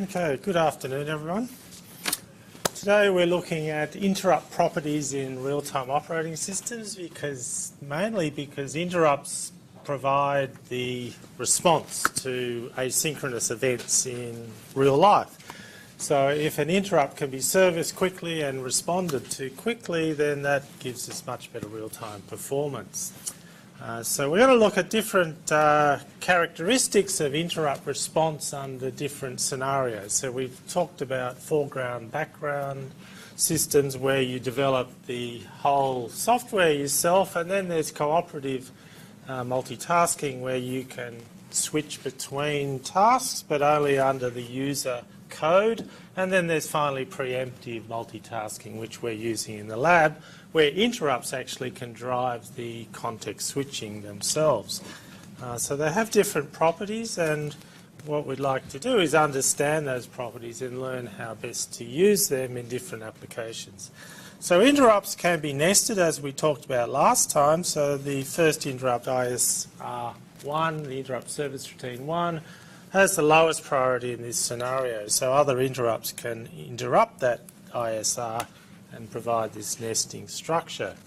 Okay, good afternoon everyone. Today we're looking at interrupt properties in real-time operating systems mainly because interrupts provide the response to asynchronous events in real life. So if an interrupt can be serviced quickly and responded to quickly, then that gives us much better real-time performance. So we're going to look at different characteristics of interrupt response under different scenarios. So we've talked about foreground, background systems where you develop the whole software yourself, and then there's cooperative multitasking where you can switch between tasks but only under the user code. And then there's finally preemptive multitasking, which we're using in the lab, where interrupts actually can drive the context switching themselves. So they have different properties, and what we'd like to do is understand those properties and learn how best to use them in different applications. So interrupts can be nested, as we talked about last time. So the first interrupt, ISR1, the interrupt service routine 1, has the lowest priority in this scenario. So other interrupts can interrupt that ISR and provide this nesting structure.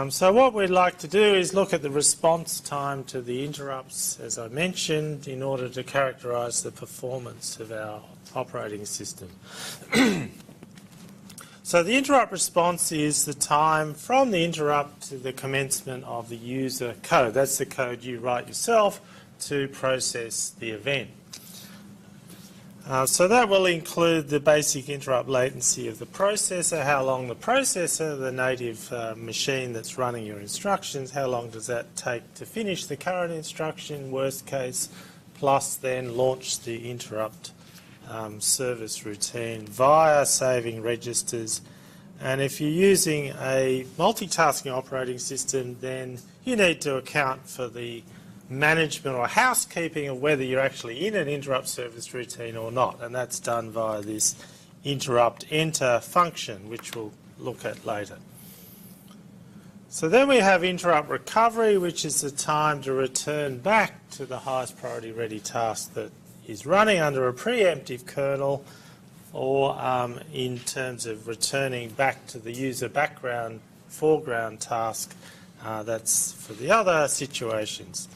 So what we'd like to do is look at the response time to the interrupts, as I mentioned, in order to characterise the performance of our operating system. So the interrupt response is the time from the interrupt to the commencement of the user code. That's the code you write yourself to process the event. So that will include the basic interrupt latency of the processor, how long the processor, the native machine that's running your instructions, how long does that take to finish the current instruction, worst case, plus then launch the interrupt service routine via saving registers. And if you're using a multitasking operating system, then you need to account for the management or housekeeping of whether you're actually in an interrupt service routine or not, and that's done via this interrupt enter function, which we'll look at later. So then we have interrupt recovery, which is the time to return back to the highest priority ready task that is running under a preemptive kernel, or in terms of returning back to the user background foreground task. That's for the other situations.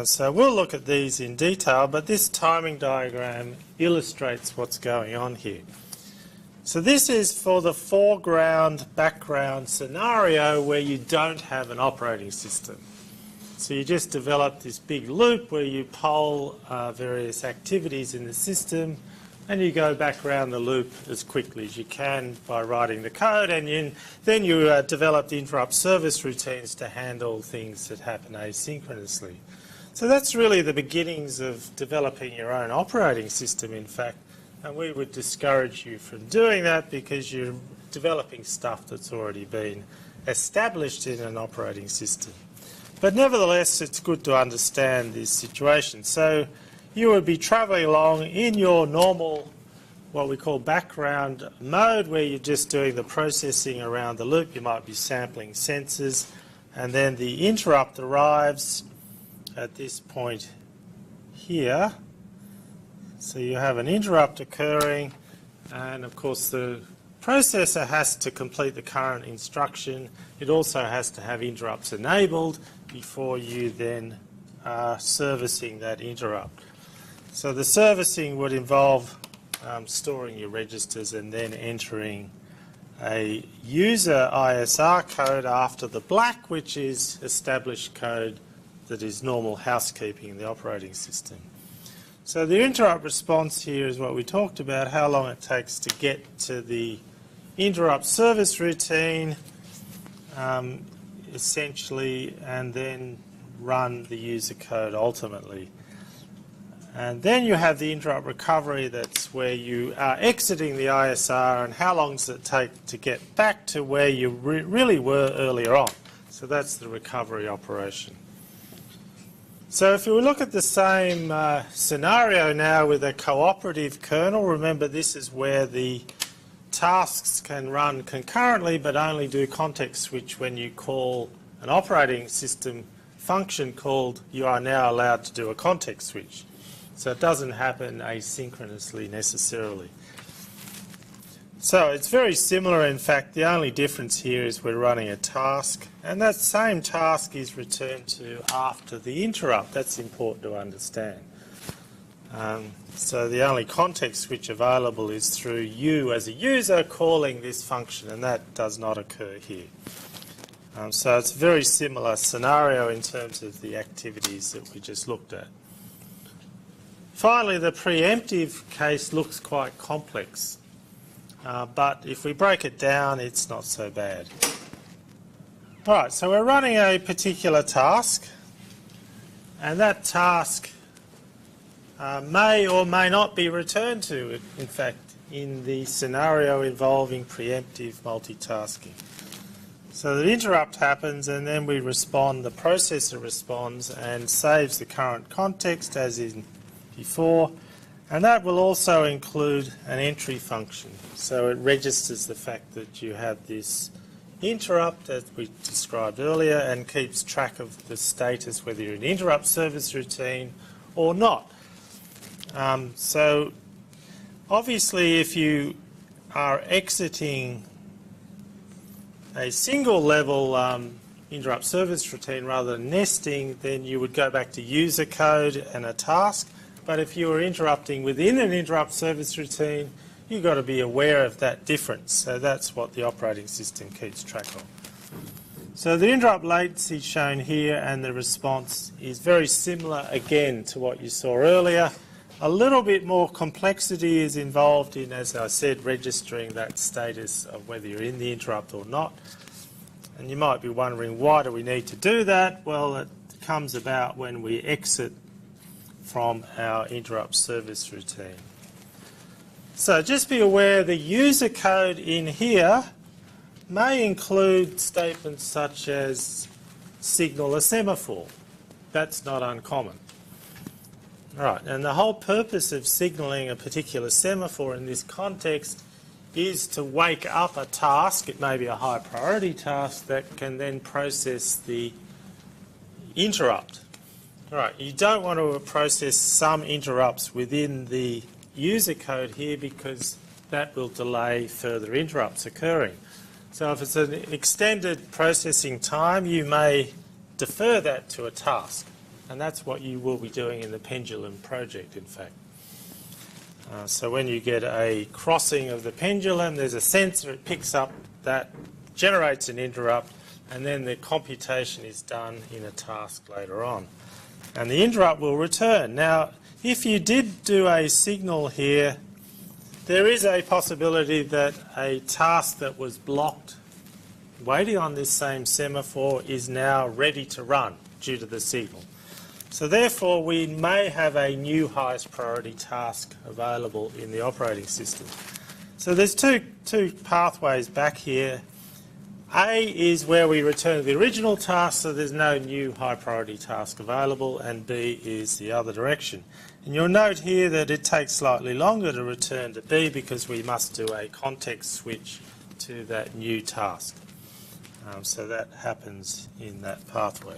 So we'll look at these in detail, but this timing diagram illustrates what's going on here. So this is for the foreground background scenario where you don't have an operating system. So you just develop this big loop where you poll various activities in the system, and you go back around the loop as quickly as you can by writing the code, and then you develop the interrupt service routines to handle things that happen asynchronously. So that's really the beginnings of developing your own operating system, in fact, and we would discourage you from doing that because you're developing stuff that's already been established in an operating system. But nevertheless, it's good to understand this situation. So you would be travelling along in your normal, what we call background mode, where you're just doing the processing around the loop. You might be sampling sensors, and then the interrupt arrives at this point here. So you have an interrupt occurring, and of course the processor has to complete the current instruction. It also has to have interrupts enabled before you then are servicing that interrupt. So the servicing would involve storing your registers and then entering a user ISR code after the black, which is established code that is normal housekeeping in the operating system. So the interrupt response here is what we talked about, how long it takes to get to the interrupt service routine, essentially, and then run the user code ultimately. And then you have the interrupt recovery, that's where you are exiting the ISR, and how long does it take to get back to where you really were earlier on. So that's the recovery operation. So if we look at the same scenario now with a cooperative kernel, remember this is where the tasks can run concurrently but only do context switch when you call an operating system function called you are now allowed to do a context switch. So it doesn't happen asynchronously necessarily. So it's very similar. In fact, the only difference here is we're running a task, and that same task is returned to after the interrupt. That's important to understand. So the only context switch available is through you as a user calling this function, and that does not occur here. So it's a very similar scenario in terms of the activities that we just looked at. Finally, the preemptive case looks quite complex, but if we break it down, it's not so bad. All right, so we're running a particular task, and that task may or may not be returned to, in fact, in the scenario involving preemptive multitasking. So the interrupt happens, and then we respond, the processor responds and saves the current context as in before, and that will also include an entry function. So it registers the fact that you have this interrupt, as we described earlier, and keeps track of the status, whether you're in interrupt service routine or not. So obviously if you are exiting a single level interrupt service routine rather than nesting, then you would go back to user code and a task. But if you were interrupting within an interrupt service routine, you've got to be aware of that difference. So that's what the operating system keeps track of. So the interrupt latency shown here and the response is very similar again to what you saw earlier. A little bit more complexity is involved in, as I said, registering that status of whether you're in the interrupt or not. And you might be wondering, why do we need to do that? Well, it comes about when we exit from our interrupt service routine. So just be aware the user code in here may include statements such as signal a semaphore. That's not uncommon. Right, and the whole purpose of signalling a particular semaphore in this context is to wake up a task, it may be a high priority task, that can then process the interrupt. Right, you don't want to process some interrupts within the user code here because that will delay further interrupts occurring. So if it's an extended processing time, you may defer that to a task. And that's what you will be doing in the pendulum project, in fact. So when you get a crossing of the pendulum, there's a sensor, it picks up that, generates an interrupt, and then the computation is done in a task later on. And the interrupt will return. Now, if you did do a signal here, there is a possibility that a task that was blocked waiting on this same semaphore is now ready to run due to the signal. So therefore, we may have a new highest priority task available in the operating system. So there's two pathways back here. A is where we return to the original task, so there's no new high priority task available, and B is the other direction. And you'll note here that it takes slightly longer to return to B because we must do a context switch to that new task. So that happens in that pathway.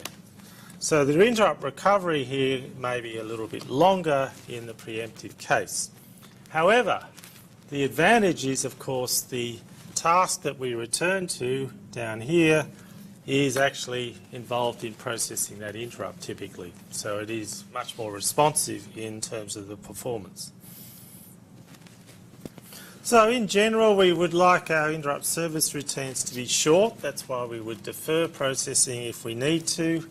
So the interrupt recovery here may be a little bit longer in the preemptive case. However, the advantage is, of course, the task that we return to down here is actually involved in processing that interrupt typically. So it is much more responsive in terms of the performance. So in general, we would like our interrupt service routines to be short. That's why we would defer processing if we need to.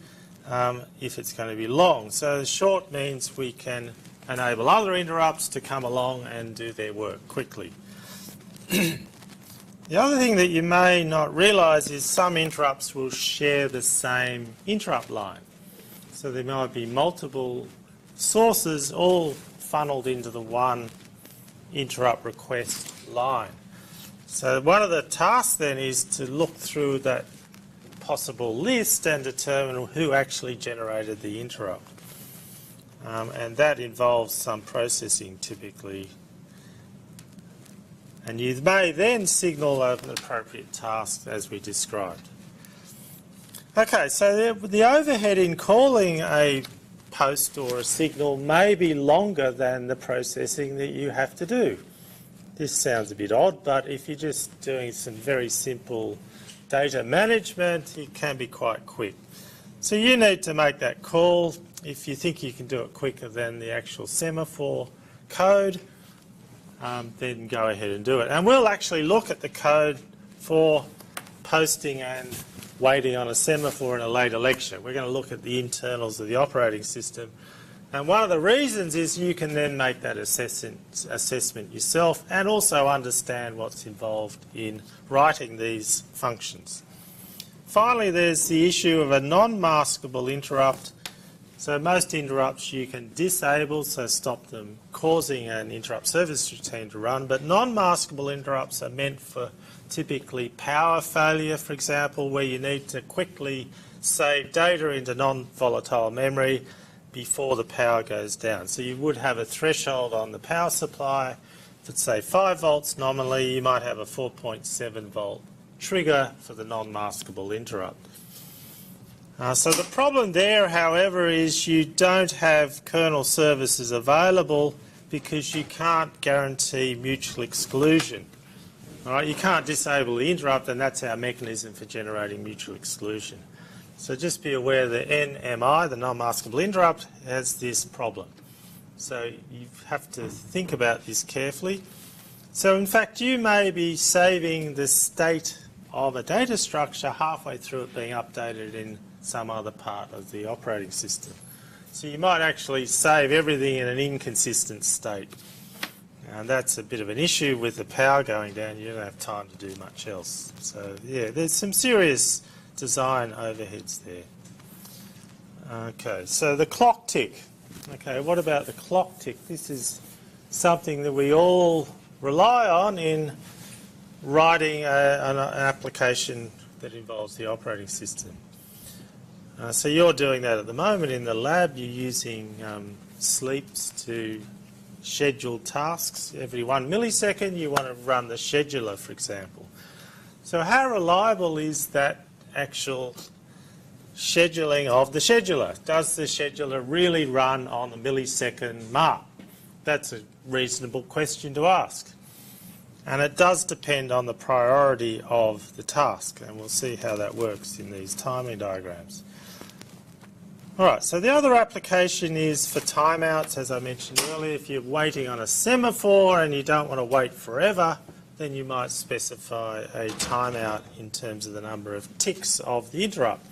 If it's going to be long. So short means we can enable other interrupts to come along and do their work quickly. The other thing that you may not realise is some interrupts will share the same interrupt line. So there might be multiple sources all funneled into the one interrupt request line. So one of the tasks then is to look through that possible list and determine who actually generated the interrupt. And that involves some processing typically. And you may then signal an appropriate task as we described. Okay, so the overhead in calling a post or a signal may be longer than the processing that you have to do. This sounds a bit odd, but if you're just doing some very simple data management, it can be quite quick. So you need to make that call. If you think you can do it quicker than the actual semaphore code, then go ahead and do it. And we'll actually look at the code for posting and waiting on a semaphore in a later lecture. We're going to look at the internals of the operating system. And one of the reasons is you can then make that assessment yourself and also understand what's involved in writing these functions. Finally, there's the issue of a non-maskable interrupt. So most interrupts you can disable, so stop them causing an interrupt service routine to run, but non-maskable interrupts are meant for typically power failure, for example, where you need to quickly save data into non-volatile memory before the power goes down. So you would have a threshold on the power supply. If it's, say, 5 volts nominally, you might have a 4.7 volt trigger for the non-maskable interrupt. So the problem there, however, is you don't have kernel services available because you can't guarantee mutual exclusion. All right, you can't disable the interrupt, and that's our mechanism for generating mutual exclusion. So just be aware that NMI, the non-maskable interrupt, has this problem. So you have to think about this carefully. So in fact, you may be saving the state of a data structure halfway through it being updated in some other part of the operating system. So you might actually save everything in an inconsistent state. And that's a bit of an issue with the power going down. You don't have time to do much else. So yeah, there's some serious design overheads there. Okay, so the clock tick. Okay, what about the clock tick? This is something that we all rely on in writing an application that involves the operating system. So you're doing that at the moment in the lab. You're using sleeps to schedule tasks. Every 1 millisecond you want to run the scheduler, for example. So how reliable is that actual scheduling of the scheduler? Does the scheduler really run on the millisecond mark? That's a reasonable question to ask. And it does depend on the priority of the task, and we'll see how that works in these timing diagrams. All right, so the other application is for timeouts, as I mentioned earlier. If you're waiting on a semaphore and you don't want to wait forever, then you might specify a timeout in terms of the number of ticks of the interrupt.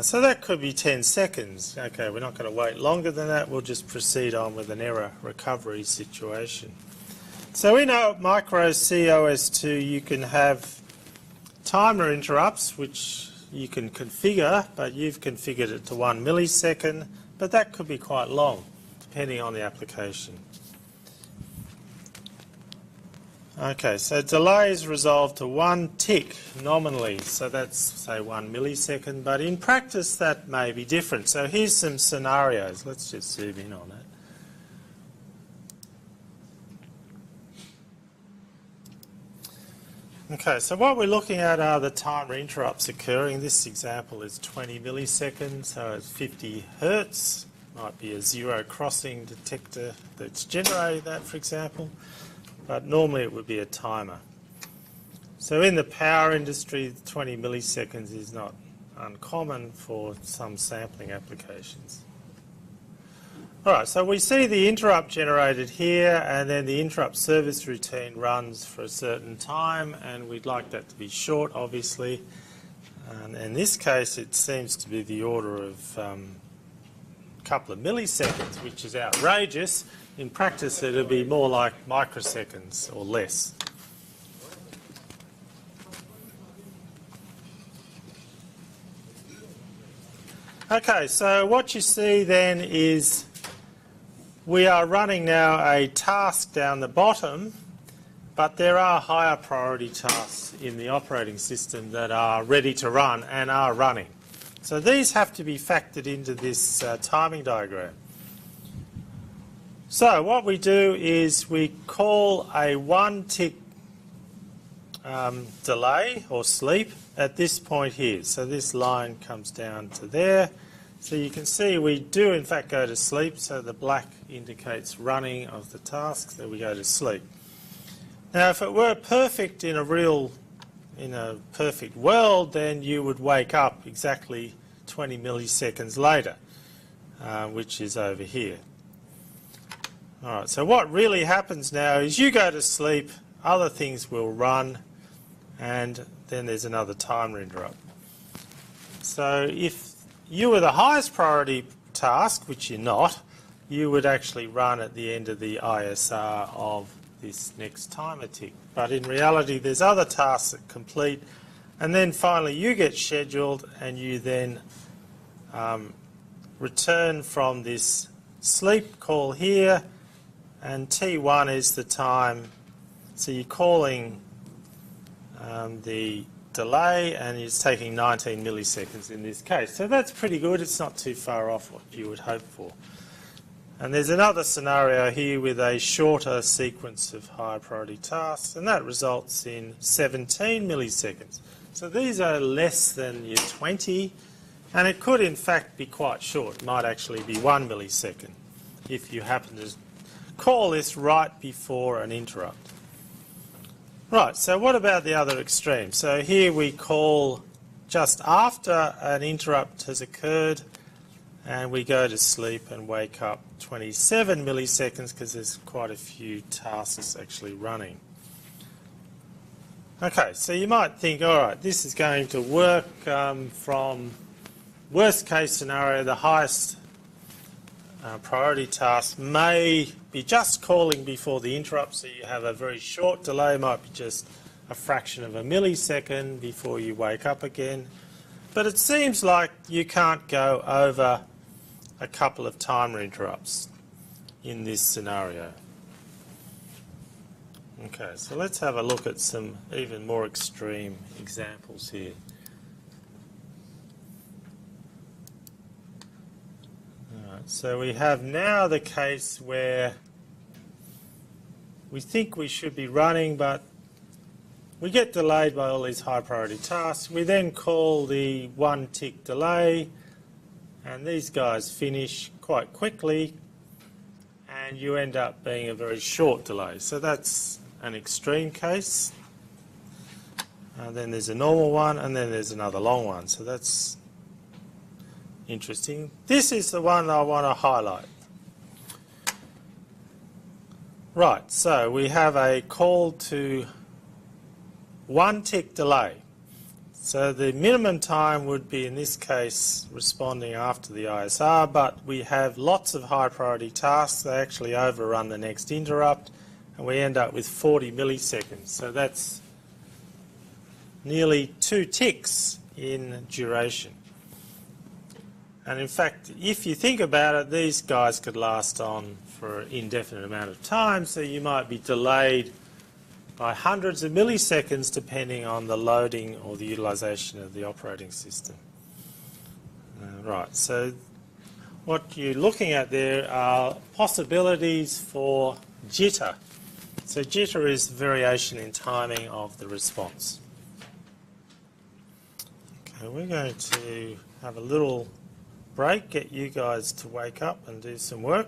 So that could be 10 seconds. Okay, we're not going to wait longer than that. We'll just proceed on with an error recovery situation. So in our micro COS2, you can have timer interrupts, which you can configure, but you've configured it to 1 millisecond, but that could be quite long, depending on the application. Okay, so delay is resolved to 1 tick nominally, so that's, say, 1 millisecond, but in practice that may be different. So here's some scenarios. Let's just zoom in on it. Okay, so what we're looking at are the timer interrupts occurring. This example is 20 milliseconds, so it's 50 hertz. Might be a zero crossing detector that's generating that, for example. But normally it would be a timer. So in the power industry, 20 milliseconds is not uncommon for some sampling applications. All right, so we see the interrupt generated here, and then the interrupt service routine runs for a certain time, and we'd like that to be short, obviously. And in this case, it seems to be the order of a couple of milliseconds, which is outrageous. In practice, it'll be more like microseconds or less. Okay, so what you see then is we are running now a task down the bottom, but there are higher priority tasks in the operating system that are ready to run and are running. So these have to be factored into this timing diagram. So what we do is we call a 1 tick delay or sleep at this point here. So this line comes down to there. So you can see we do in fact go to sleep, so the black indicates running of the task, so we go to sleep. Now if it were perfect in a perfect world, then you would wake up exactly 20 milliseconds later, which is over here. Alright, so what really happens now is you go to sleep, other things will run, and then there's another timer interrupt. So if you were the highest priority task, which you're not, you would actually run at the end of the ISR of this next timer tick. But in reality, there's other tasks that complete, and then finally you get scheduled and you then return from this sleep call here, and T1 is the time. So you're calling the delay, and it's taking 19 milliseconds in this case. So that's pretty good. It's not too far off what you would hope for. And there's another scenario here with a shorter sequence of high priority tasks, and that results in 17 milliseconds. So these are less than your 20, and it could in fact be quite short. It might actually be 1 millisecond if you happen to call this right before an interrupt. Right, so what about the other extreme? So here we call just after an interrupt has occurred, and we go to sleep and wake up 27 milliseconds because there's quite a few tasks actually running. Okay, so you might think, all right, this is going to work from worst case scenario, the highest priority task may be just calling before the interrupt, so you have a very short delay, might be just a fraction of a millisecond before you wake up again. But it seems like you can't go over a couple of timer interrupts in this scenario. Okay, so let's have a look at some even more extreme examples here. So we have now the case where we think we should be running, but we get delayed by all these high priority tasks. We then call the 1 tick delay, and these guys finish quite quickly, and you end up being a very short delay. So that's an extreme case. Then there's a normal one, and then there's another long one. So that's interesting. This is the one I want to highlight. Right, so we have a call to 1 tick delay. So the minimum time would be, in this case, responding after the ISR, but we have lots of high priority tasks. They actually overrun the next interrupt, and we end up with 40 milliseconds. So that's nearly 2 ticks in duration. And in fact, if you think about it, these guys could last on for an indefinite amount of time, so you might be delayed by hundreds of milliseconds depending on the loading or the utilisation of the operating system. Right, so what you're looking at there are possibilities for jitter. So jitter is variation in timing of the response. Okay, we're going to have a little break, get you guys to wake up and do some work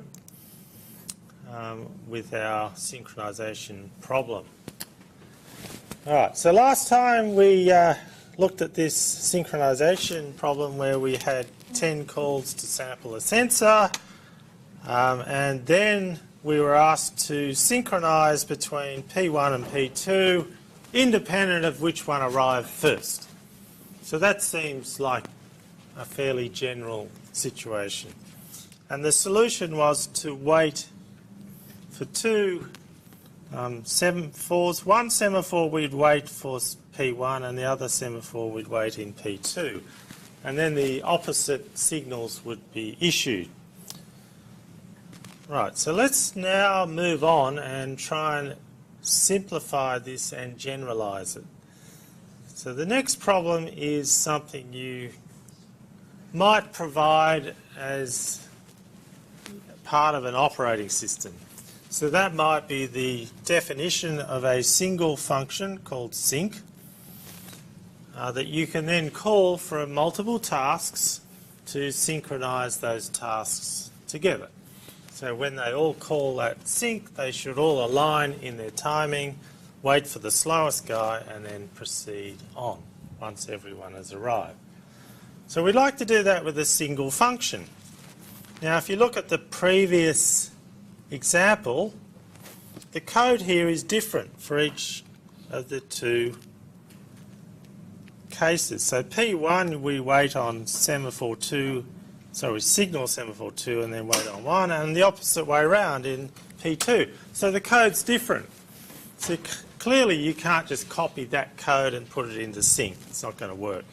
with our synchronization problem. Alright, so last time we looked at this synchronization problem where we had 10 calls to sample a sensor, and then we were asked to synchronize between P1 and P2 independent of which one arrived first. So that seems like a fairly general situation. And the solution was to wait for 2 semaphores. One semaphore we'd wait for P1 and the other semaphore we'd wait in P2. And then the opposite signals would be issued. Right, so let's now move on and try and simplify this and generalize it. So the next problem is something you might provide as part of an operating system. So that might be the definition of a single function called sync that you can then call for multiple tasks, to synchronize those tasks together. So when they all call that sync, they should all align in their timing, wait for the slowest guy, and then proceed on once everyone has arrived. So we'd like to do that with a single function. Now, if you look at the previous example, the code here is different for each of the two cases. So P1, we wait on semaphore 2, so we signal semaphore 2 and then wait on 1, and the opposite way around in P2. So the code's different. So clearly you can't just copy that code and put it into sync. It's not going to work.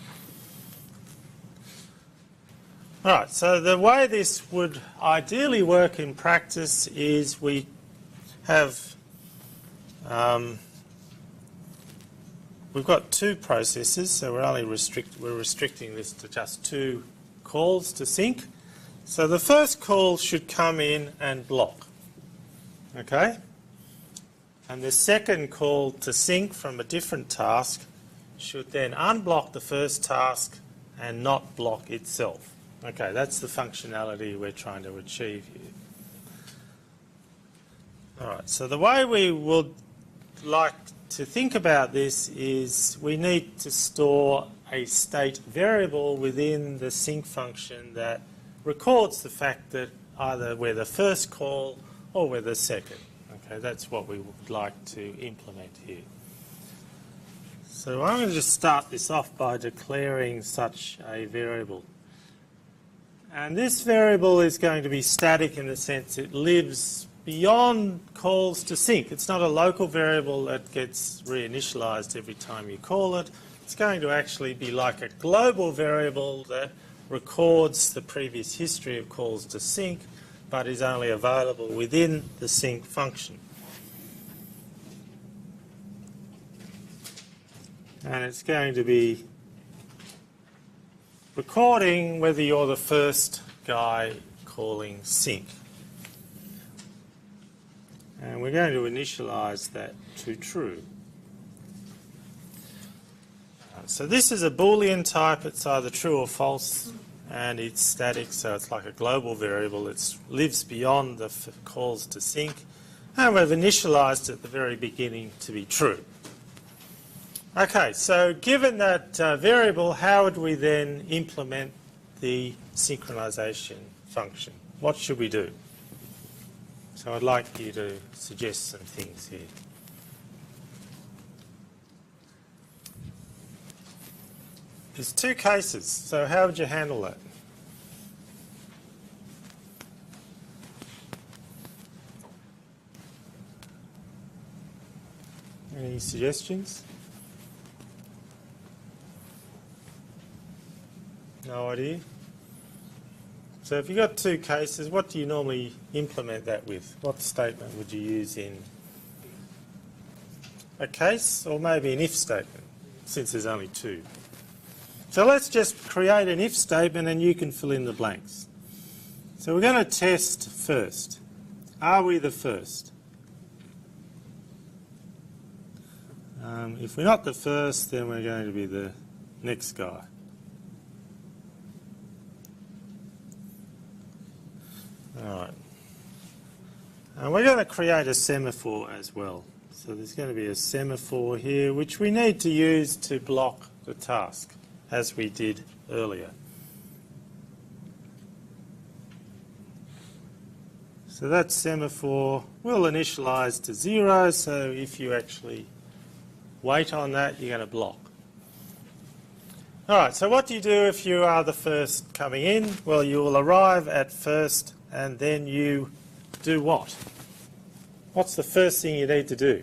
All right, so the way this would ideally work in practice is we have we've got two processes, so we're restricting this to just two calls to sync. So the first call should come in and block, okay? And the second call to sync from a different task should then unblock the first task and not block itself. Okay, that's the functionality we're trying to achieve here. All right, so the way we would like to think about this is we need to store a state variable within the sync function that records the fact that either we're the first call or we're the second. Okay, that's what we would like to implement here. So I'm going to just start this off by declaring such a variable. And this variable is going to be static in the sense it lives beyond calls to sync. It's not a local variable that gets reinitialized every time you call it. It's going to actually be like a global variable that records the previous history of calls to sync, but is only available within the sync function. And it's going to be recording whether you're the first guy calling sync. And we're going to initialize that to true. So this is a Boolean type. It's either true or false, and it's static, so it's like a global variable. It lives beyond the calls to sync, and we've initialized at the very beginning to be true. Okay, so given that variable, how would we then implement the synchronization function? What should we do? So I'd like you to suggest some things here. There's two cases, so how would you handle that? Any suggestions? No idea? So if you've got two cases, what do you normally implement that with? What statement would you use in a case, or maybe an if statement, since there's only two? So let's just create an if statement and you can fill in the blanks. So we're going to test first. Are we the first? If we're not the first, then we're going to be the next guy. All right. And we're going to create a semaphore as well. So there's going to be a semaphore here, which we need to use to block the task, as we did earlier. So that semaphore will initialize to 0, so if you actually wait on that, you're going to block. All right, so what do you do if you are the first coming in? Well, you will arrive at first, and then you do what? What's the first thing you need to do?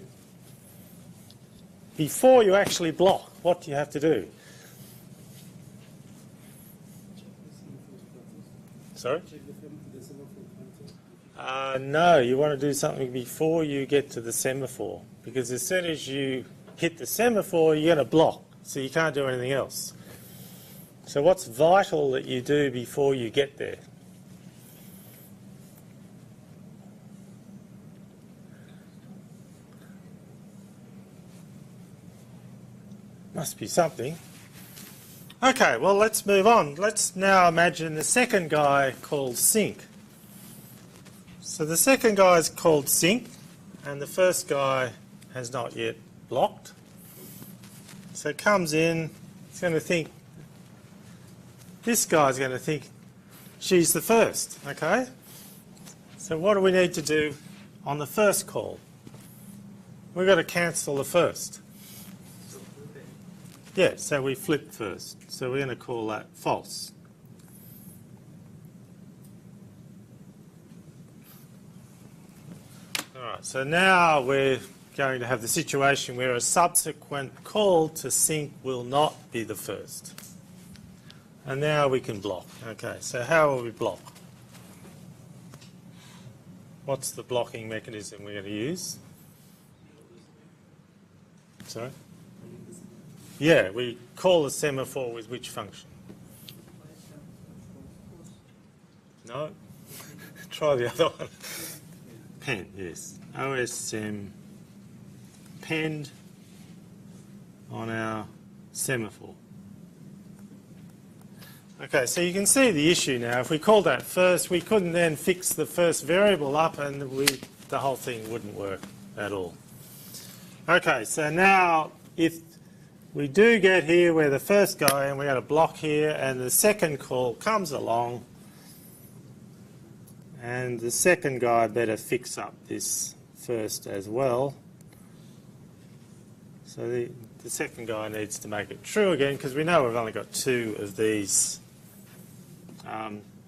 Before you actually block, what do you have to do? Sorry? No, you want to do something before you get to the semaphore, because as soon as you hit the semaphore, you're going to block, so you can't do anything else. So what's vital that you do before you get there? Must be something. Okay, well, let's move on. Let's now imagine the second guy called sync. So the second guy is called sync, and the first guy has not yet blocked. So it comes in, it's going to think, this guy's going to think she's the first, okay? So what do we need to do on the first call? We've got to cancel the first. Yeah, so we flip first. So we're going to call that false. All right, so now we're going to have the situation where a subsequent call to sync will not be the first. And now we can block. Okay, so how will we block? What's the blocking mechanism we're going to use? Sorry? Yeah, we call the semaphore with which function? No? Try the other one. Pen, yes. OSM penned on our semaphore. Okay, so you can see the issue now. If we called that first, we couldn't then fix the first variable up and the whole thing wouldn't work at all. Okay, so now if we do get here where the first guy, and we got a block here, and the second call comes along, and the second guy better fix up this first as well. So the second guy needs to make it true again, because we know we've only got two of these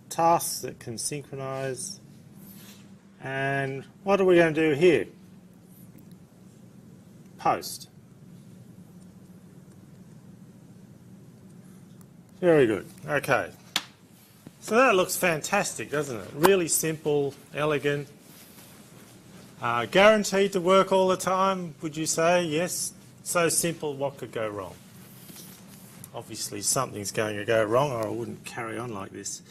tasks that can synchronize. And what are we going to do here? Post. Very good. Okay. So that looks fantastic, doesn't it? Really simple, elegant. Guaranteed to work all the time, would you say? Yes. So simple, what could go wrong? Obviously something's going to go wrong or I wouldn't carry on like this.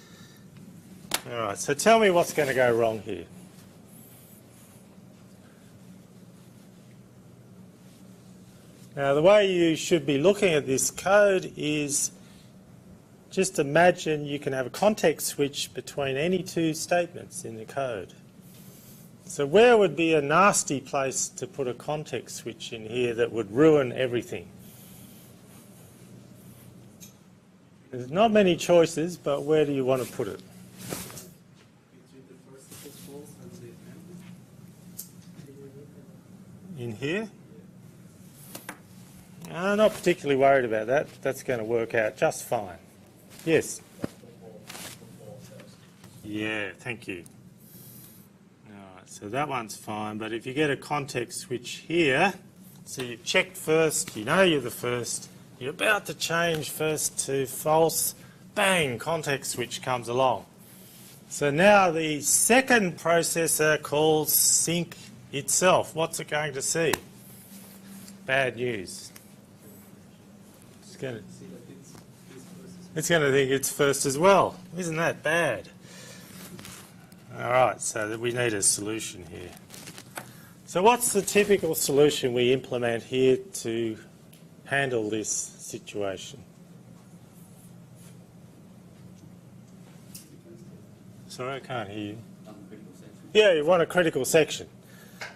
All right, so tell me what's going to go wrong here. Now the way you should be looking at this code is just imagine you can have a context switch between any two statements in the code. So where would be a nasty place to put a context switch in here that would ruin everything? There's not many choices, but where do you want to put it? In here? I'm not particularly worried about that. That's going to work out just fine. Yes? Yeah, thank you. Alright, so that one's fine, but if you get a context switch here, so you've checked first, you know you're the first, you're about to change first to false, bang, context switch comes along. So now the second processor calls sync itself. What's it going to see? Bad news. It's going to think it's first as well. Isn't that bad? All right, so we need a solution here. So what's the typical solution we implement here to handle this situation? Sorry, I can't hear you. Yeah, you want a critical section.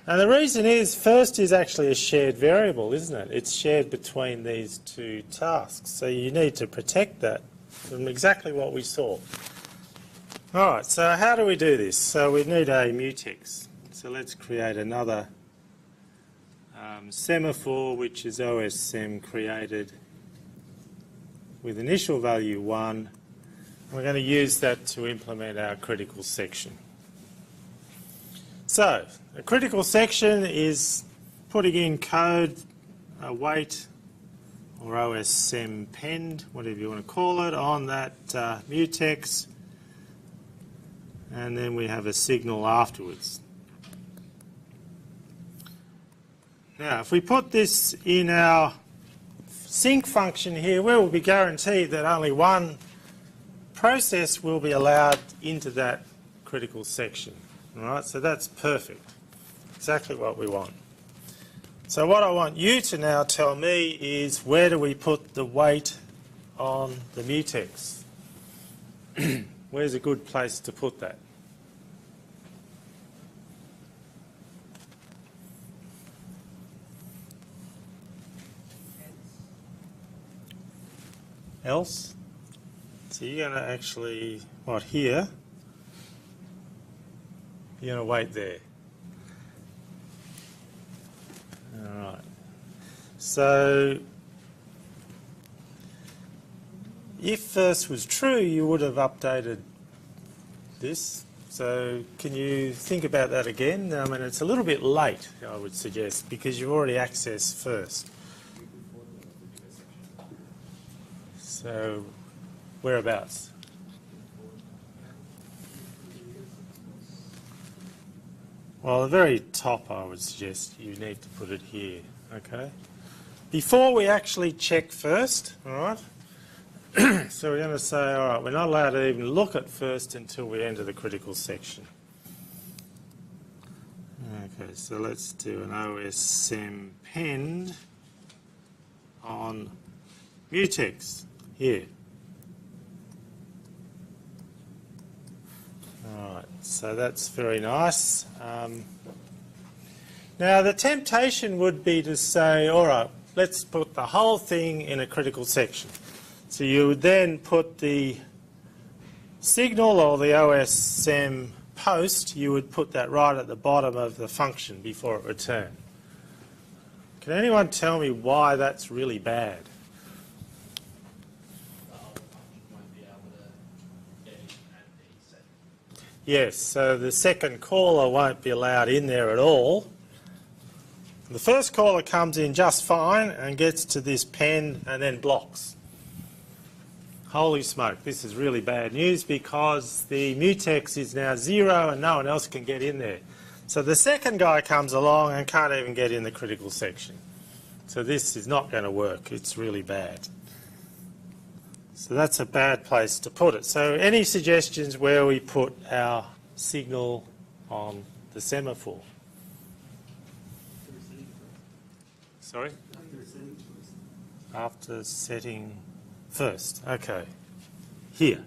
And the reason is, first is actually a shared variable, isn't it? It's shared between these two tasks. So you need to protect that from exactly what we saw. All right, so how do we do this? So we need a mutex. So let's create another semaphore, which is OSM created with initial value 1. We're going to use that to implement our critical section. So a critical section is putting in code, await or OSM penned, whatever you want to call it, on that mutex, and then we have a signal afterwards. Now, if we put this in our sync function here, we will be guaranteed that only one process will be allowed into that critical section. All right, so that's perfect. Exactly what we want. So what I want you to now tell me is, where do we put the weight on the mutex. Where's a good place to put that? Else? So you're going to actually, what, here? You're going to wait there. All right. So if first was true, you would have updated this. So can you think about that again? I mean, it's a little bit late, I would suggest, because you've already accessed first. So whereabouts? Well, the very top, I would suggest you need to put it here, okay? Before we actually check first, all right? So we're going to say, all right, we're not allowed to even look at first until we enter the critical section. Okay, so let's do an OSM pend on mutex here. All right, so that's very nice. Now the temptation would be to say, all right, let's put the whole thing in a critical section. So you would then put the signal or the OSM post, you would put that right at the bottom of the function before it returned. Can anyone tell me why that's really bad? Yes, so the second caller won't be allowed in there at all. The first caller comes in just fine and gets to this pen and then blocks. Holy smoke, this is really bad news because the mutex is now 0 and no one else can get in there. So the second guy comes along and can't even get in the critical section. So this is not going to work, it's really bad. So that's a bad place to put it. So any suggestions where we put our signal on the semaphore? Sorry? After setting first. Okay. Here.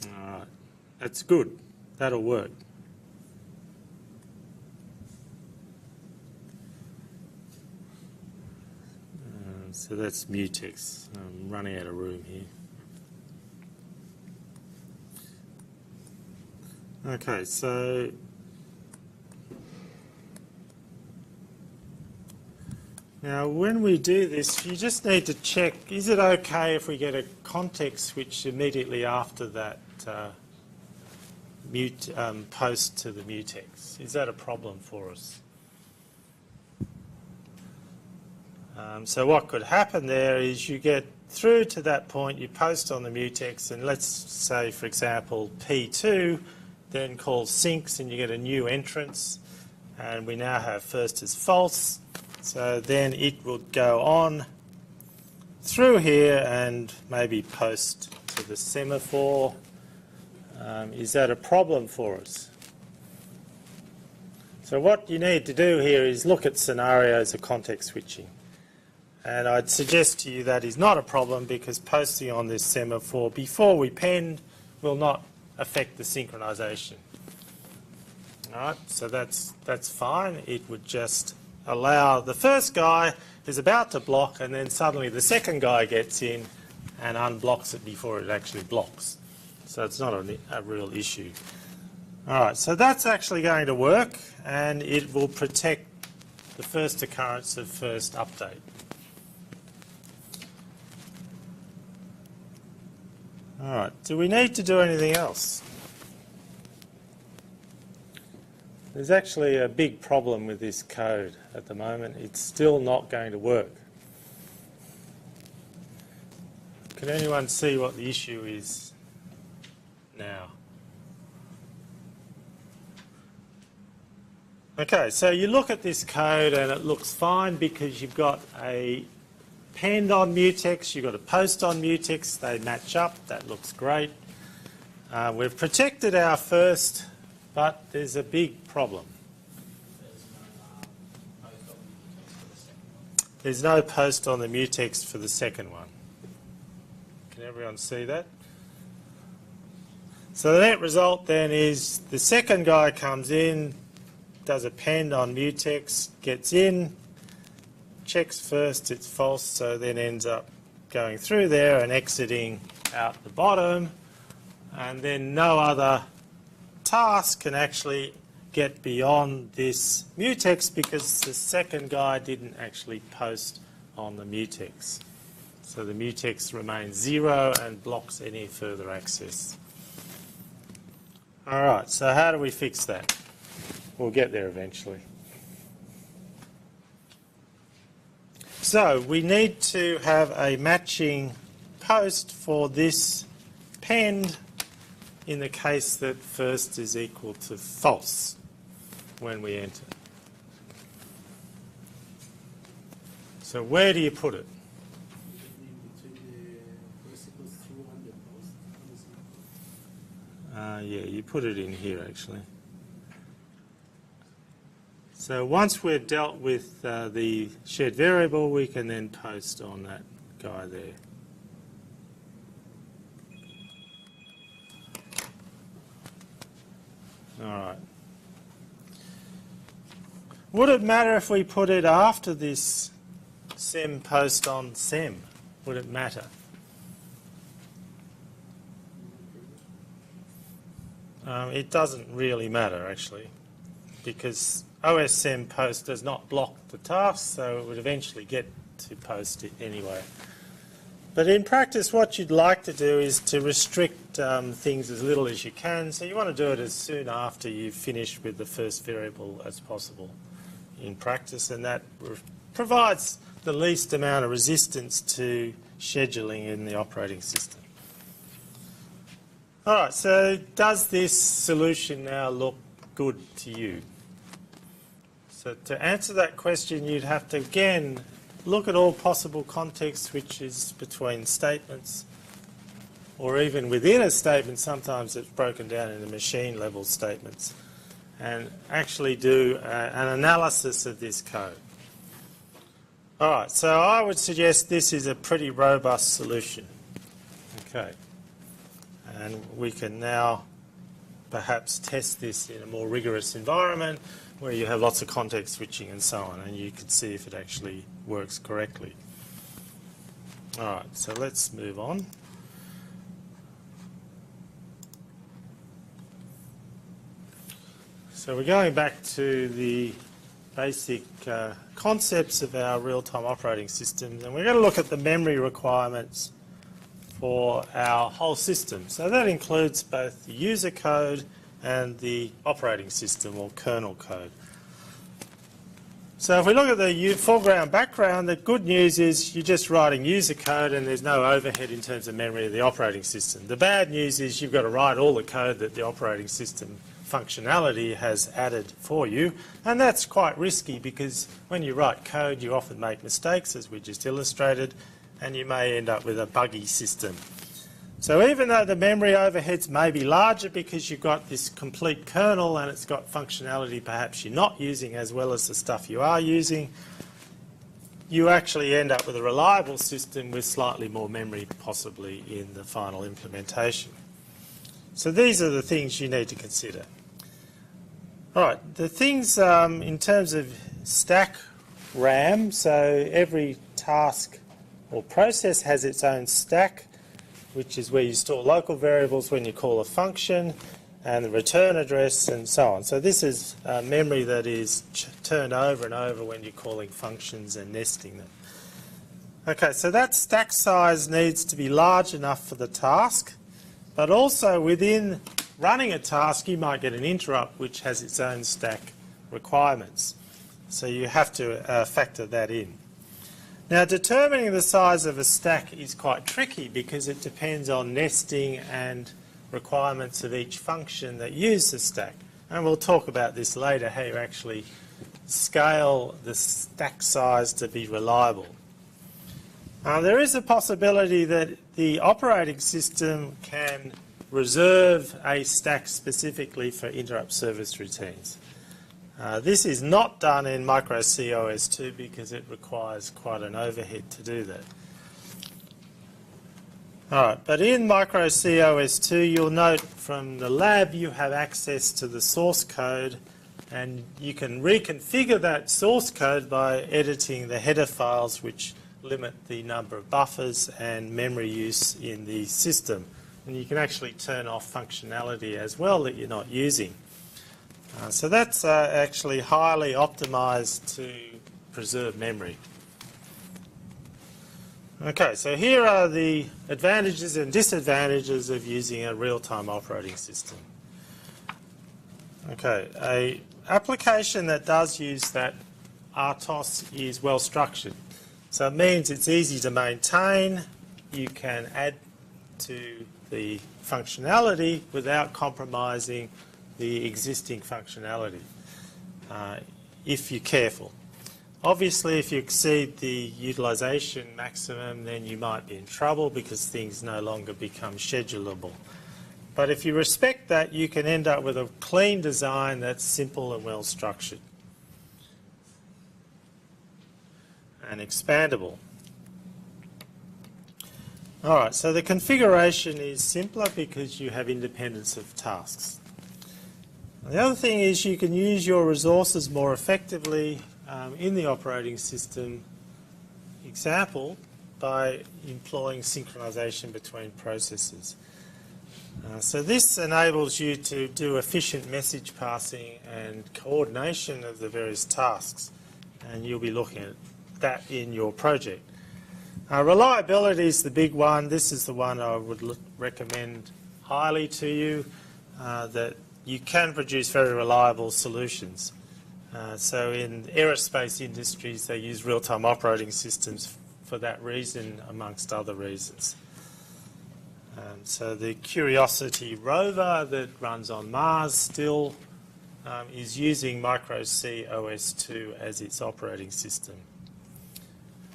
All right. That's good. That'll work. So that's mutex. I'm running out of room here. Okay, so now when we do this, you just need to check, is it okay if we get a context switch immediately after that post to the mutex? Is that a problem for us? So what could happen there is you get through to that point, you post on the mutex, and let's say, for example, P2 then calls syncs and you get a new entrance, and we now have first as false. So then it would go on through here and maybe post to the semaphore. Is that a problem for us? So what you need to do here is look at scenarios of context switching. And I'd suggest to you that is not a problem because posting on this semaphore before we pend will not affect the synchronization. All right, so that's fine. It would just allow the first guy is about to block and then suddenly the second guy gets in and unblocks it before it actually blocks. So it's not a real issue. All right, so that's actually going to work and it will protect the first occurrence of first update. All right, do we need to do anything else? There's actually a big problem with this code at the moment. It's still not going to work. Can anyone see what the issue is now? Okay, so you look at this code and it looks fine because you've got a pend on mutex, you've got a post on mutex, they match up, that looks great. We've protected our first, but there's a big problem. there's no post on the mutex for the second one. Can everyone see that? So the net result then is the second guy comes in, does a pend on mutex, gets in, checks first it's false, so then ends up going through there and exiting out the bottom, and then no other task can actually get beyond this mutex because the second guy didn't actually post on the mutex. So the mutex remains 0 and blocks any further access. All right, so how do we fix that? We'll get there eventually. So we need to have a matching post for this pend in the case that first is equal to false when we enter. So where do you put it? Yeah, you put it in here actually. So once we've dealt with the shared variable, we can then post on that guy there. All right. Would it matter if we put it after this sem post on sem? Would it matter? It doesn't really matter actually, because OSM post does not block the task, so it would eventually get to post it anyway. But in practice, what you'd like to do is to restrict things as little as you can, so you want to do it as soon after you've finished with the first variable as possible in practice, and that provides the least amount of resistance to scheduling in the operating system. All right, so does this solution now look good to you? So to answer that question, you'd have to, again, look at all possible context switches between statements, or even within a statement. Sometimes it's broken down into machine-level statements, and actually do an analysis of this code. All right, so I would suggest this is a pretty robust solution. Okay. And we can now perhaps test this in a more rigorous environment where you have lots of context switching and so on, and you can see if it actually works correctly. All right, so let's move on. So we're going back to the basic concepts of our real-time operating systems, and we're going to look at the memory requirements for our whole system. So that includes both the user code and the operating system or kernel code. So if we look at the foreground background, the good news is you're just writing user code and there's no overhead in terms of memory of the operating system. The bad news is you've got to write all the code that the operating system functionality has added for you, and that's quite risky because when you write code you often make mistakes, as we just illustrated, and you may end up with a buggy system. So even though the memory overheads may be larger because you've got this complete kernel and it's got functionality perhaps you're not using as well as the stuff you are using, you actually end up with a reliable system with slightly more memory possibly in the final implementation. So these are the things you need to consider. All right, the things in terms of stack RAM, so every task or process has its own stack, which is where you store local variables when you call a function, and the return address and so on. So this is memory that is turned over and over when you're calling functions and nesting them. Okay, so that stack size needs to be large enough for the task, but also within running a task you might get an interrupt which has its own stack requirements. So you have to factor that in. Now, determining the size of a stack is quite tricky because it depends on nesting and requirements of each function that use the stack. And we'll talk about this later, how you actually scale the stack size to be reliable. There is a possibility that the operating system can reserve a stack specifically for interrupt service routines. This is not done in micro COS2 because it requires quite an overhead to do that. Alright, but in micro COS2 you'll note from the lab you have access to the source code, and you can reconfigure that source code by editing the header files, which limit the number of buffers and memory use in the system. And you can actually turn off functionality as well that you're not using. So that's actually highly optimized to preserve memory. Okay, so here are the advantages and disadvantages of using a real-time operating system. Okay, an application that does use that RTOS is well structured. So it means it's easy to maintain, you can add to the functionality without compromising the existing functionality, if you're careful. Obviously, if you exceed the utilisation maximum, then you might be in trouble because things no longer become schedulable. But if you respect that, you can end up with a clean design that's simple and well structured and expandable. Alright, so the configuration is simpler because you have independence of tasks. The other thing is you can use your resources more effectively in the operating system example by employing synchronization between processes. So this enables you to do efficient message passing and coordination of the various tasks, and you'll be looking at that in your project. Reliability is the big one. This is the one I would recommend highly to you, that you can produce very reliable solutions. So in aerospace industries, they use real-time operating systems for that reason, amongst other reasons. So the Curiosity rover that runs on Mars still is using micro COS2 as its operating system.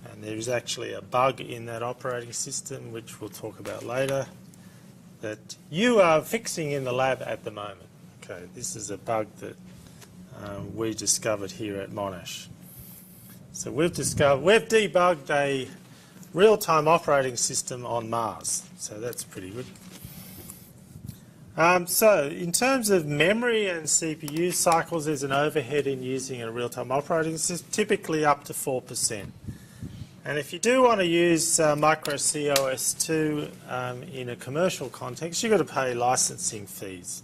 And there is actually a bug in that operating system, which we'll talk about later, that you are fixing in the lab at the moment. Okay, this is a bug that we discovered here at Monash. So we've debugged a real-time operating system on Mars. So that's pretty good. So in terms of memory and CPU cycles, there's an overhead in using a real-time operating system, typically up to 4%. And if you do want to use micro COS2 in a commercial context, you've got to pay licensing fees.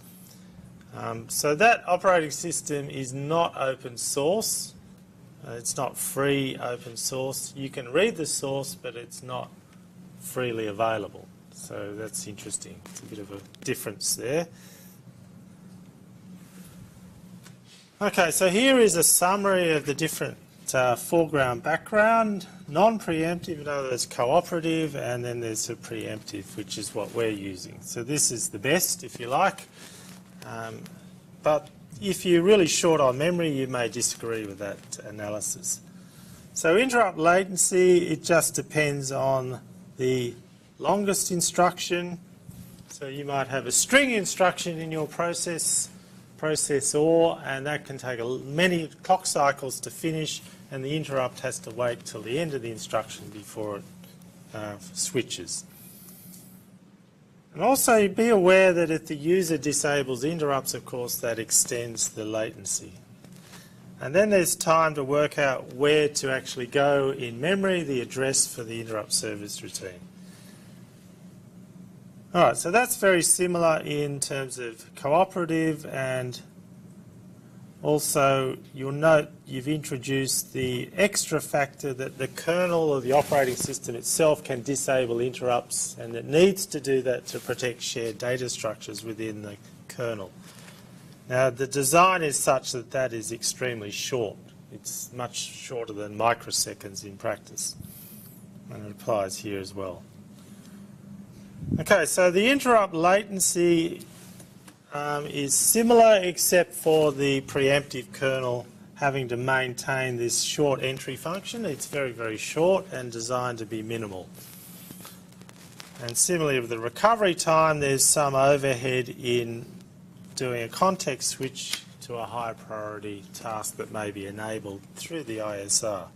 So that operating system is not open source. It's not free open source. You can read the source, but it's not freely available. So that's interesting. It's a bit of a difference there. Okay, so here is a summary of the different foreground, background, non-preemptive, in other words cooperative, and then there's a preemptive, which is what we're using. So this is the best, if you like. But if you're really short on memory, you may disagree with that analysis. So interrupt latency, it just depends on the longest instruction. So you might have a string instruction in your processor, and that can take many clock cycles to finish, and the interrupt has to wait till the end of the instruction before it switches. And also be aware that if the user disables interrupts, of course, that extends the latency. And then there's time to work out where to actually go in memory, the address for the interrupt service routine. All right, so that's very similar in terms of cooperative, and also you'll note you've introduced the extra factor that the kernel or the operating system itself can disable interrupts, and it needs to do that to protect shared data structures within the kernel. Now the design is such that that is extremely short. It's much shorter than microseconds in practice, and it applies here as well. Okay, so the interrupt latency is similar except for the preemptive kernel having to maintain this short entry function. It's very, very short and designed to be minimal. And similarly with the recovery time, there's some overhead in doing a context switch to a high priority task that may be enabled through the ISR.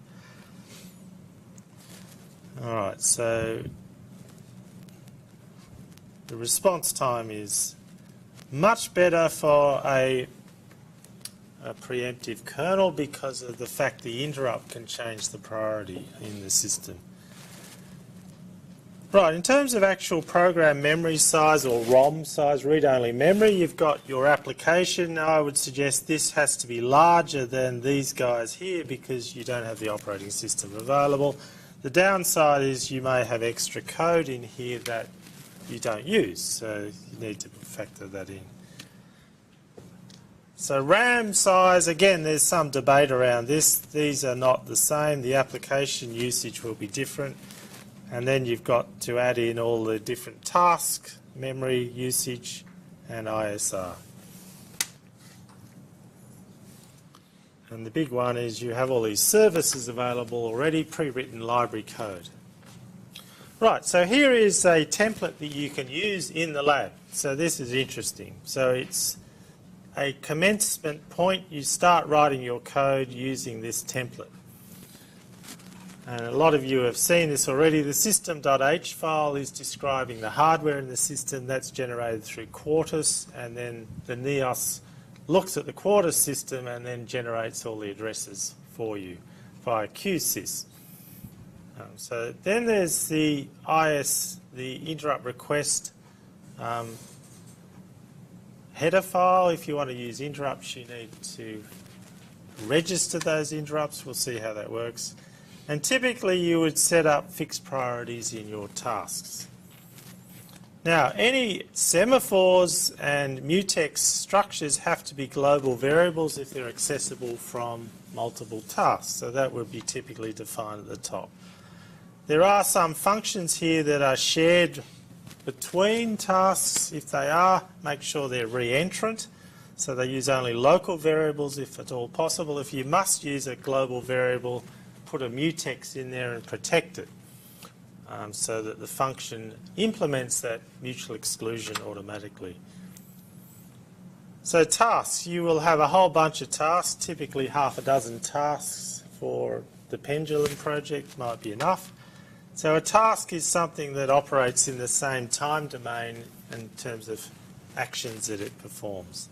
Alright, so the response time is much better for a preemptive kernel because of the fact the interrupt can change the priority in the system. Right, in terms of actual program memory size or ROM size, read-only memory, you've got your application. Now I would suggest this has to be larger than these guys here because you don't have the operating system available. The downside is you may have extra code in here that you don't use, so you need to factor that in. So RAM size, again, there's some debate around this. These are not the same. The application usage will be different. And then you've got to add in all the different tasks, memory usage, and ISR. And the big one is you have all these services available already, pre-written library code. Right, so here is a template that you can use in the lab. So this is interesting. So it's a commencement point. You start writing your code using this template. And a lot of you have seen this already. The system.h file is describing the hardware in the system. That's generated through Quartus, and then the NEOS looks at the Quartus system and then generates all the addresses for you via QSys. So then there's the interrupt request header file. If you want to use interrupts, you need to register those interrupts. We'll see how that works. And typically you would set up fixed priorities in your tasks. Now, any semaphores and mutex structures have to be global variables if they're accessible from multiple tasks. So that would be typically defined at the top. There are some functions here that are shared between tasks. If they are, make sure they're reentrant. So they use only local variables if at all possible. If you must use a global variable, put a mutex in there and protect it so that the function implements that mutual exclusion automatically. So tasks, you will have a whole bunch of tasks, typically half a dozen tasks for the pendulum project might be enough. So a task is something that operates in the same time domain in terms of actions that it performs.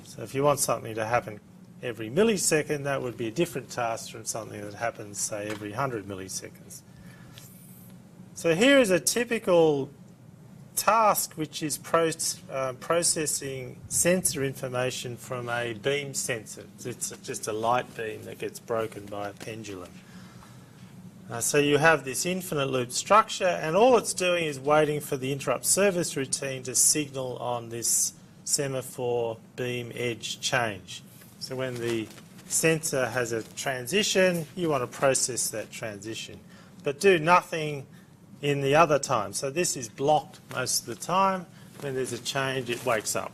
So if you want something to happen every millisecond, that would be a different task from something that happens, say, every 100 milliseconds. So here is a typical task which is processing sensor information from a beam sensor. It's just a light beam that gets broken by a pendulum. So you have this infinite loop structure, and all it's doing is waiting for the interrupt service routine to signal on this semaphore beam edge change. So when the sensor has a transition, you want to process that transition, but do nothing in the other time. So this is blocked most of the time. When there's a change, it wakes up.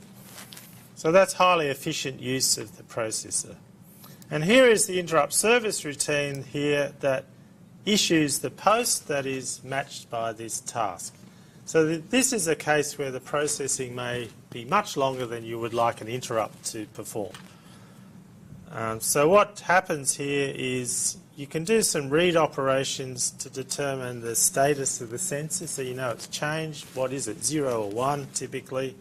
So that's highly efficient use of the processor. And here is the interrupt service routine here that issues the post that is matched by this task. So this is a case where the processing may be much longer than you would like an interrupt to perform. So what happens here is you can do some read operations to determine the status of the sensor, so you know it's changed. What is it, 0 or 1 typically?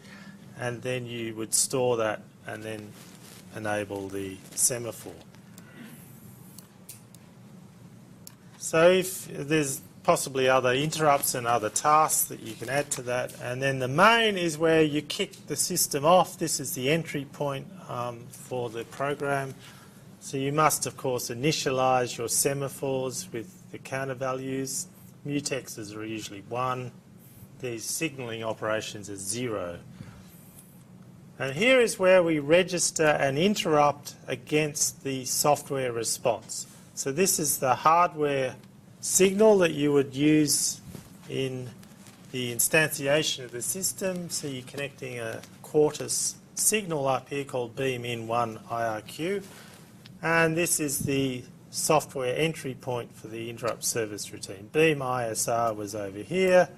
And then you would store that and then enable the semaphore. So if there's possibly other interrupts and other tasks that you can add to that. And then the main is where you kick the system off. This is the entry point for the program. So you must, of course, initialize your semaphores with the counter values. Mutexes are usually 1. These signaling operations are 0. And here is where we register an interrupt against the software response. So this is the hardware signal that you would use in the instantiation of the system. So you're connecting a Quartus signal up here called beam-in1 IRQ. And this is the software entry point for the interrupt service routine. Beam ISR was over here.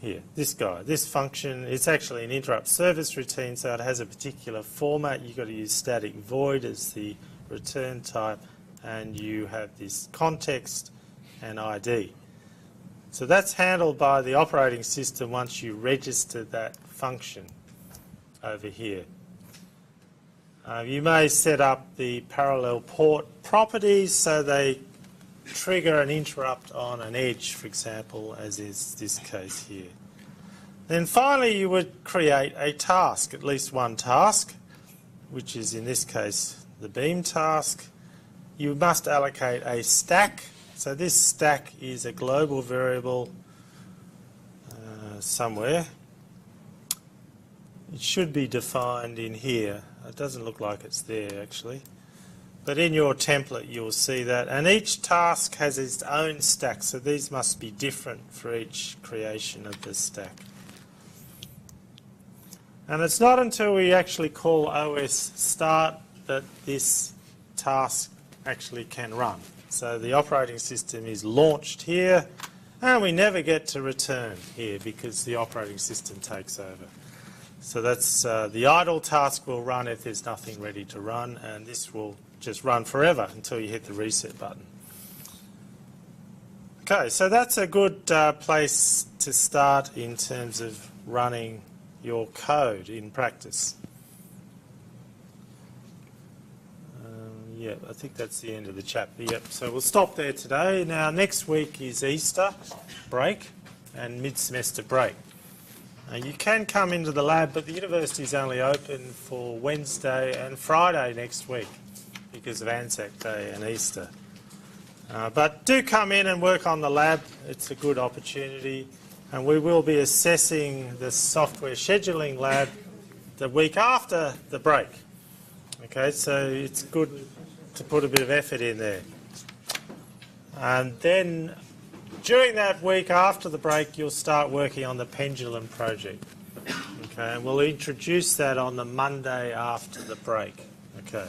Here, this guy, this function, it's actually an interrupt service routine, so it has a particular format. You've got to use static void as the return type, and you have this context and ID. So that's handled by the operating system once you register that function over here. You may set up the parallel port properties so they trigger an interrupt on an edge, for example, as is this case here. Then finally you would create a task, at least one task, which is in this case the beam task. You must allocate a stack. So this stack is a global variable somewhere. It should be defined in here. It doesn't look like it's there actually. But in your template you'll see that. And each task has its own stack, so these must be different for each creation of the stack. And it's not until we actually call OS start that this task actually can run. So the operating system is launched here, and we never get to return here because the operating system takes over. So that's the idle task will run if there's nothing ready to run, and this will just run forever until you hit the reset button. Okay, so that's a good place to start in terms of running your code in practice. Yeah, I think that's the end of the chapter. Yep, so we'll stop there today. Now, next week is Easter break and mid-semester break. You can come into the lab, but the university is only open for Wednesday and Friday next week because of Anzac Day and Easter. But do come in and work on the lab. It's a good opportunity. And we will be assessing the software scheduling lab the week after the break. Okay, so it's good to put a bit of effort in there. And then during that week after the break, you'll start working on the pendulum project. Okay, and we'll introduce that on the Monday after the break. Okay.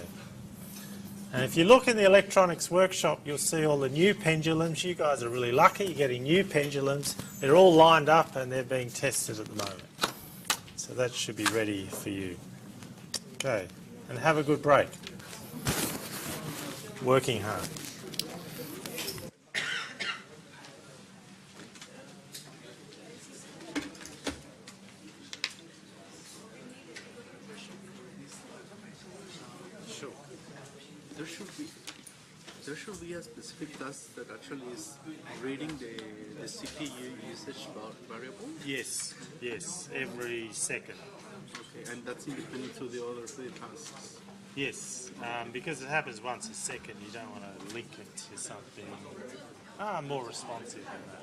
And if you look in the electronics workshop, you'll see all the new pendulums. You guys are really lucky. You're getting new pendulums. They're all lined up and they're being tested at the moment. So that should be ready for you. Okay, and have a good break. Working hard. Sure. There should be a specific task that actually is reading the CPU usage variable? Yes, every second. Okay, and that's independent to the other three tasks? Yes, because it happens once a second, you don't want to link it to something more responsive than that.